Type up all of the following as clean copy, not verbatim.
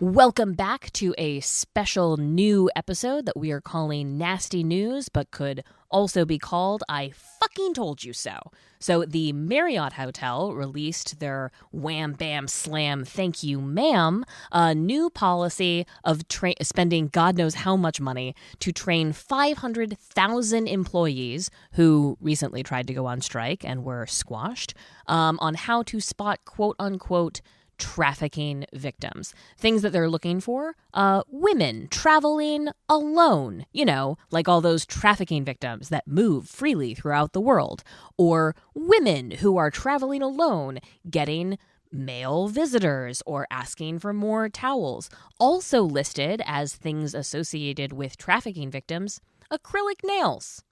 Welcome back to a special new episode that we are calling Nasty News, but could also be called I Fucking Told You So. So the Mariott Hotel released their wham, bam, slam, thank you, ma'am, a new policy of spending God knows how much money to train 500,000 employees who recently tried to go on strike and were squashed on how to spot quote-unquote trafficking victims. Things that they're looking for, women traveling alone, like all those trafficking victims that move freely throughout the world, or women who are traveling alone getting male visitors or asking for more towels. Also listed as things associated with trafficking victims, acrylic nails.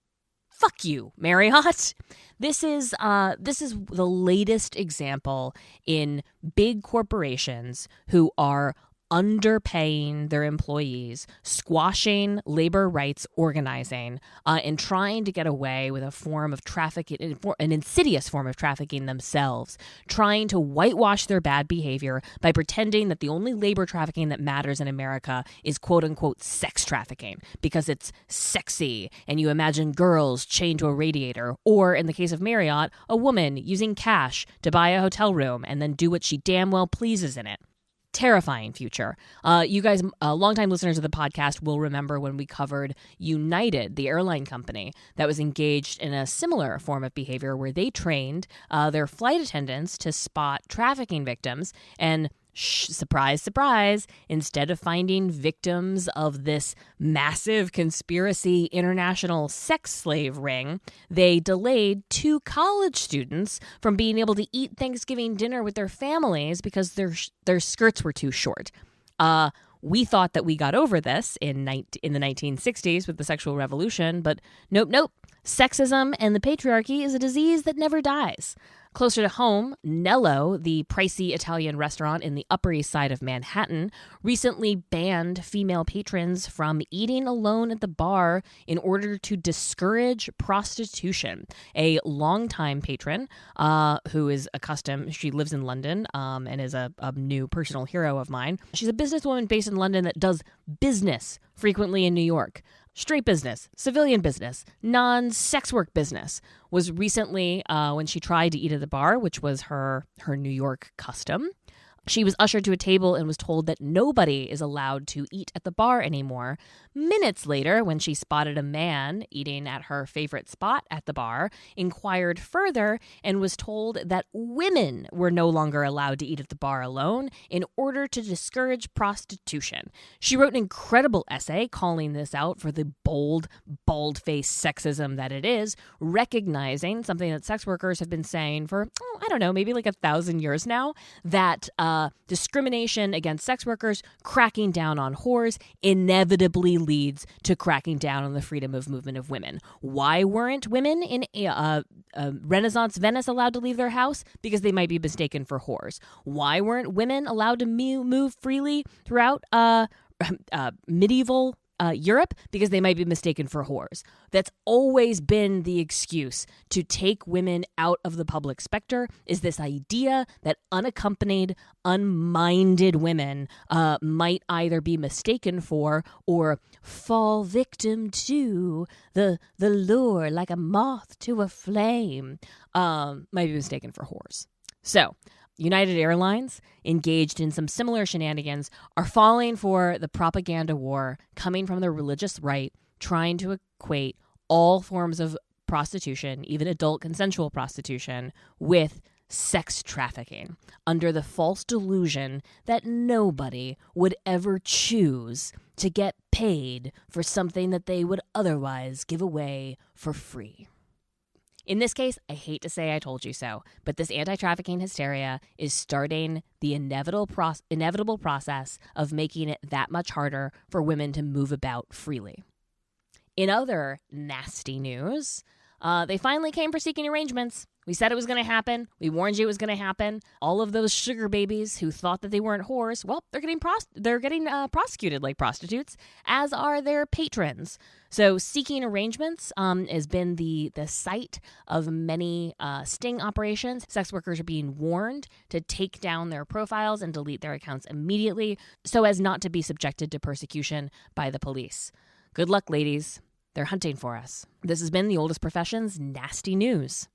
Fuck you, Mariott. This is the latest example in big corporations who are underpaying their employees, squashing labor rights organizing, and trying to get away with a form of trafficking, an insidious form of trafficking themselves, trying to whitewash their bad behavior by pretending that the only labor trafficking that matters in America is quote-unquote sex trafficking because it's sexy and you imagine girls chained to a radiator, or in the case of Mariott, a woman using cash to buy a hotel room and then do what she damn well pleases in it. Terrifying future. You guys, longtime listeners of the podcast, will remember when we covered United, the airline company that was engaged in a similar form of behavior where they trained their flight attendants to spot trafficking victims and surprise, surprise, instead of finding victims of this massive conspiracy international sex slave ring, they delayed 2 college students from being able to eat Thanksgiving dinner with their families because their skirts were too short. We thought that we got over this in the 1960s with the sexual revolution, but nope. Sexism and the patriarchy is a disease that never dies. Closer to home, Nello, the pricey Italian restaurant in the Upper East Side of Manhattan, recently banned female patrons from eating alone at the bar in order to discourage prostitution. A longtime patron who is accustomed, she lives in London and is a new personal hero of mine. She's a businesswoman based in London that does business frequently in New York. Straight business, civilian business, non-sex work business, was recently when she tried to eat at the bar, which was her New York custom. She was ushered to a table and was told that nobody is allowed to eat at the bar anymore. Minutes later, when she spotted a man eating at her favorite spot at the bar, inquired further and was told that women were no longer allowed to eat at the bar alone in order to discourage prostitution. She wrote an incredible essay calling this out for the bold, bald-faced sexism that it is, recognizing something that sex workers have been saying for, maybe like 1,000 years now, that discrimination against sex workers, cracking down on whores, inevitably leads to cracking down on the freedom of movement of women. Why weren't women in Renaissance Venice allowed to leave their house? Because they might be mistaken for whores. Why weren't women allowed to move freely throughout medieval Europe? Because they might be mistaken for whores. That's always been the excuse to take women out of the public specter, is this idea that unaccompanied, unminded women might either be mistaken for or fall victim to the lure like a moth to a flame, might be mistaken for whores. So, United Airlines, engaged in some similar shenanigans, are falling for the propaganda war coming from the religious right, trying to equate all forms of prostitution, even adult consensual prostitution, with sex trafficking, under the false delusion that nobody would ever choose to get paid for something that they would otherwise give away for free. In this case, I hate to say I told you so, but this anti-trafficking hysteria is starting the inevitable process of making it that much harder for women to move about freely. In other nasty news, They finally came for seeking arrangements. We said it was going to happen. We warned you it was going to happen. All of those sugar babies who thought that they weren't whores, well, they're getting prosecuted like prostitutes, as are their patrons. So seeking arrangements has been the site of many sting operations. Sex workers are being warned to take down their profiles and delete their accounts immediately so as not to be subjected to persecution by the police. Good luck, ladies. They're hunting for us. This has been The Oldest Profession's Nasty News.